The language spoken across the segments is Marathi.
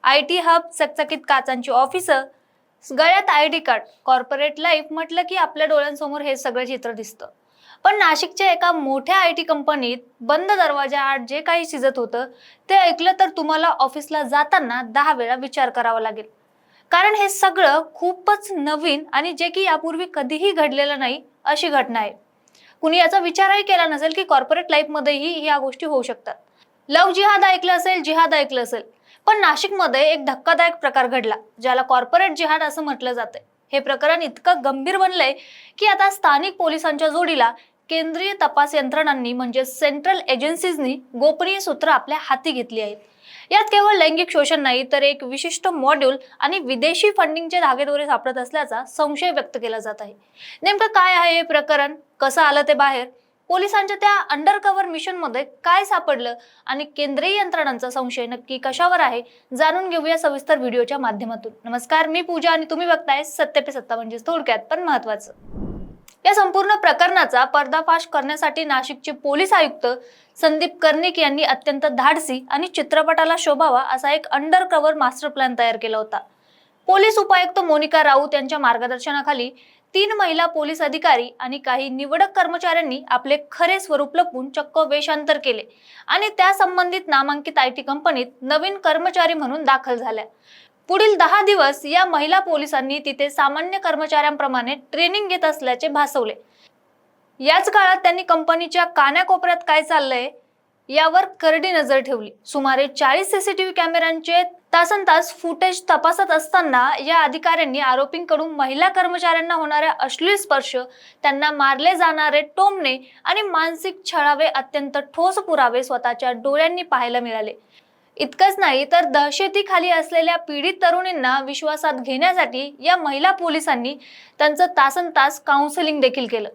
IT हब, चकचकीत काचांची ऑफिसं, गळ्यात ID कार्ड, कॉर्पोरेट लाईफ म्हटलं की आपल्या डोळ्यांसमोर हे सगळं चित्र दिसतं। पण नाशिकच्या एका मोठ्या IT कंपनीत बंद दरवाजाआड जे काही शिजत होतं ते ऐकलं तर तुम्हाला ऑफिसला जाताना 10 वेळा विचार करावा लागेल। कारण हे सगळं खूपच नवीन आणि जे की यापूर्वी कधीही घडलेलं नाही अशी घटना आहे। कुणी याचा विचारही केला नसेल की कॉर्पोरेट लाईफ मध्येही या गोष्टी होऊ शकतात। लव्ह जिहाद ऐकलं असेल, जिहाद ऐकलं असेल, पण नाशिकमध्ये एक धक्कादायक प्रकार घडला ज्याला कॉर्पोरेट जिहाद असं म्हटलं जातं। हे प्रकरण इतकं गंभीर बनलंय की आता स्थानिक पोलिसांच्या जोडीला केंद्रीय तपास यंत्रणांनी म्हणजे सेंट्रल एजन्सीजनी गोपनीय सूत्र आपल्या हाती घेतली आहेत। यात केवळ लैंगिक शोषण नाही तर एक विशिष्ट मॉड्यूल आणि विदेशी फंडिंगचे धागेदोरे सापडत असल्याचा संशय व्यक्त केला जात आहे। नेमकं काय आहे हे प्रकरण, कसं आलं ते बाहेर, पोलिसांच्या त्या अंडरकव्हर मिशन मध्ये काय सापडलं आणि केंद्रीय यंत्रणांचा संशय नक्की कशावर आहे जाणून घेऊया सविस्तर व्हिडिओच्या माध्यमातून। नमस्कार, मी पूजा आणि तुम्ही बघताय सत्य पे सत्ता म्हणजेच थोडक्यात पण महत्त्वाचं। या संपूर्ण प्रकरणाचा पर्दाफाश करण्यासाठी नाशिकचे पोलीस आयुक्त संदीप कर्णिक यांनी अत्यंत धाडसी आणि चित्रपटाला शोभावा असा एक अंडरकव्हर मास्टर प्लॅन तयार केला होता। पोलीस उपायुक्त मोनिका राऊत यांच्या मार्गदर्शनाखाली 3 महिला पोलीस अधिकारी आणि काही निवडक कर्मचाऱ्यांनी आपले खरे स्वरूप लपवून चक्क वेषांतर केले आणि त्या संबंधित नामांकित IT कंपनीत नवीन कर्मचारी म्हणून दाखल झाल्या। पुढील 10 दिवस या महिला पोलिसांनी तिथे सामान्य कर्मचाऱ्यांप्रमाणे ट्रेनिंग घेत असल्याचे भासवले। याच काळात त्यांनी कंपनीच्या कानाकोपऱ्यात काय चाललंय यावर करडी नजर ठेवली। सुमारे 40 CCTV कॅमेऱ्यांचे तासनतास फुटेज तपासत असताना या अधिकाऱ्यांनी आरोपींकडून महिला कर्मचाऱ्यांना होणाऱ्या अश्लील स्पर्श, त्यांना मारले जाणारे टोमणे आणि मानसिक छळावे अत्यंत ठोस पुरावे स्वतःच्या डोळ्यांनी पाहायला मिळाले। इतकंच नाही तर दहशतीखाली असलेल्या पीडित तरुणींना विश्वासात घेण्यासाठी या महिला पोलिसांनी त्यांचं तासनतास काउन्सिलिंग देखील केलं।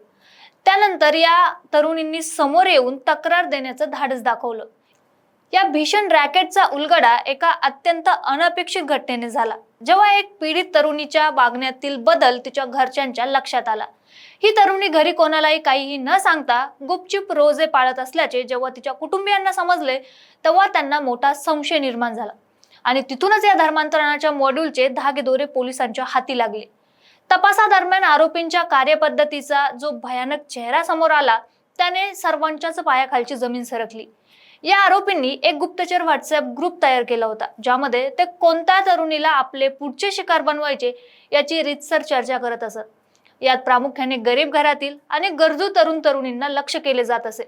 त्यानंतर या तरुणींनी समोर येऊन तक्रार देण्याचं धाडस दाखवलं। या भीषण रॅकेटचा उलगडा एका अत्यंत अनपेक्षित घटनेने झाला, जेव्हा एक पीडित तरुणीच्या वागण्यातील बदल तिच्या घरच्यांच्या लक्षात आला। ही तरुणी घरी कोणालाही काहीही न सांगता गुपचूप रोजे पाळत असल्याचे जेव्हा तिच्या कुटुंबियांना समजले तेव्हा त्यांना मोठा संशय निर्माण झाला आणि तिथूनच या धर्मांतरणाच्या मॉड्यूलचे धागेदोरे पोलिसांच्या हाती लागले। तपासादरम्यान आरोपींच्या कार्यपद्धतीचा जो भयानक चेहरा समोर आला त्याने सर्वांच्याच पायाखालची जमीन सरकली। या आरोपींनी एक गुप्तचर व्हॉट्सअप ग्रुप तयार केला होता ज्यामध्ये ते कोणत्या तरुणीला आपले पुढचे शिकार बनवायचे याची रीतसर चर्चा करत असत। यात प्रामुख्याने गरीब घरातील आणि गरजू तरुणींना लक्ष केले जात असे,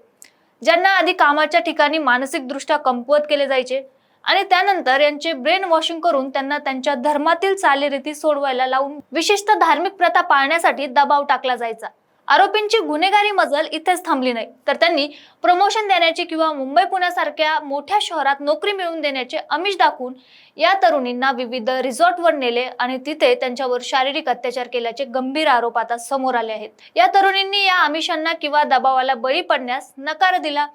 ज्यांना आधी कामाच्या ठिकाणी मानसिकदृष्ट्या कमकुवत केले जायचे आणि त्यानंतर यांचे ब्रेन वॉशिंग करून त्यांना त्यांच्या धर्मातील चालीरीती सोडवायला लावून विशिष्ट धार्मिक प्रथा पाळण्यासाठी दबाव टाकला जायचा। आरोपींची गुन्हेगारी मजल इथेच थांबली नाही तर त्यांनी प्रमोशन देण्याची किंवा मुंबई पुण्यासारख्या मोठ्या शहरात नोकरी मिळवून देण्याचे आमिष दाखवून या तरुणींना विविध रिसॉर्टवर नेले आणि तिथे त्यांच्यावर शारीरिक अत्याचार केल्याचे गंभीर आरोप आता समोर आले आहेत। या तरुणींनी या आमिषांना किंवा दबावाला बळी पडण्यास नकार दिला।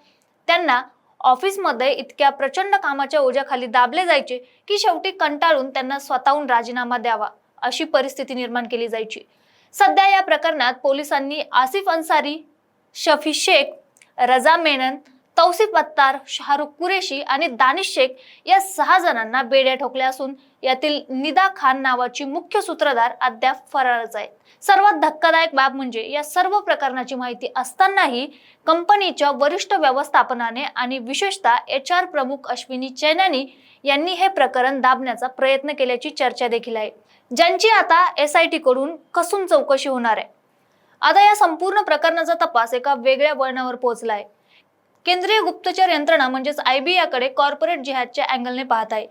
त्यांना ऑफिसमध्ये इतक्या प्रचंड कामाच्या ओझ्याखाली दाबले जायचे की शेवटी कंटाळून त्यांना स्वतःहून राजीनामा द्यावा अशी परिस्थिती निर्माण केली जायची। सध्या या प्रकरणात पोलिसांनी आसिफ अन्सारी, शफी शेख, रजा मेनन, तौसिफ अत्तार, शाहरुख कुरेशी आणि दानिश शेख या 6 जणांना बेड्या ठोकल्या असून यातील निदा खान नावाची मुख्य सूत्रधार अद्याप फरारच आहे। सर्वात धक्कादायक बाब म्हणजे या सर्व प्रकरणाची माहिती असतानाही कंपनीच्या वरिष्ठ व्यवस्थापनाने आणि विशेषतः HR प्रमुख अश्विनी चैनानी यांनी हे प्रकरण दाबण्याचा प्रयत्न केल्याची चर्चा देखील आहे, ज्यांची आता SIT कडून कसून चौकशी होणार आहे। आता या संपूर्ण प्रकरणाचा तपास एका वेगळ्या वळणावर पोहोचला आहे। केंद्रीय गुप्तचर यंत्रणा म्हणजेच IB याकडे कॉर्पोरेट जिहादच्या अँगलने पाहत आहे।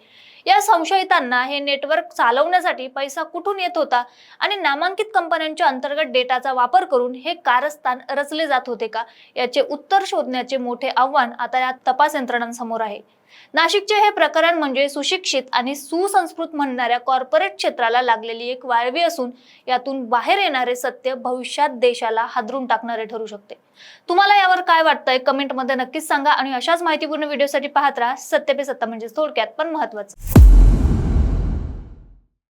या संशयितांना हे नेटवर्क चालवण्यासाठी पैसा कुठून येत होता आणि नामांकित कंपन्यांच्या अंतर्गत डेटाचा वापर करून हे कारस्थान रचले जात होते का याचे उत्तर शोधण्याचे मोठे आव्हान आता या तपास यंत्रणांसमोर आहे। नाशिकचे हे प्रकरण म्हणजे सुशिक्षित आणि सुसंस्कृत म्हणणाऱ्या कॉर्पोरेट क्षेत्राला लागलेली एक वाळवी असून यातून बाहेर येणारे सत्य भविष्यात देशाला हादरून टाकणारे ठरू शकते। तुम्हाला यावर काय वाटतंय कमेंटमध्ये नक्कीच सांगा आणि अशाच माहितीपूर्ण व्हिडिओसाठी पाहत राहा सत्य पे सत्ता म्हणजेच थोडक्यात पण महत्त्वाचं।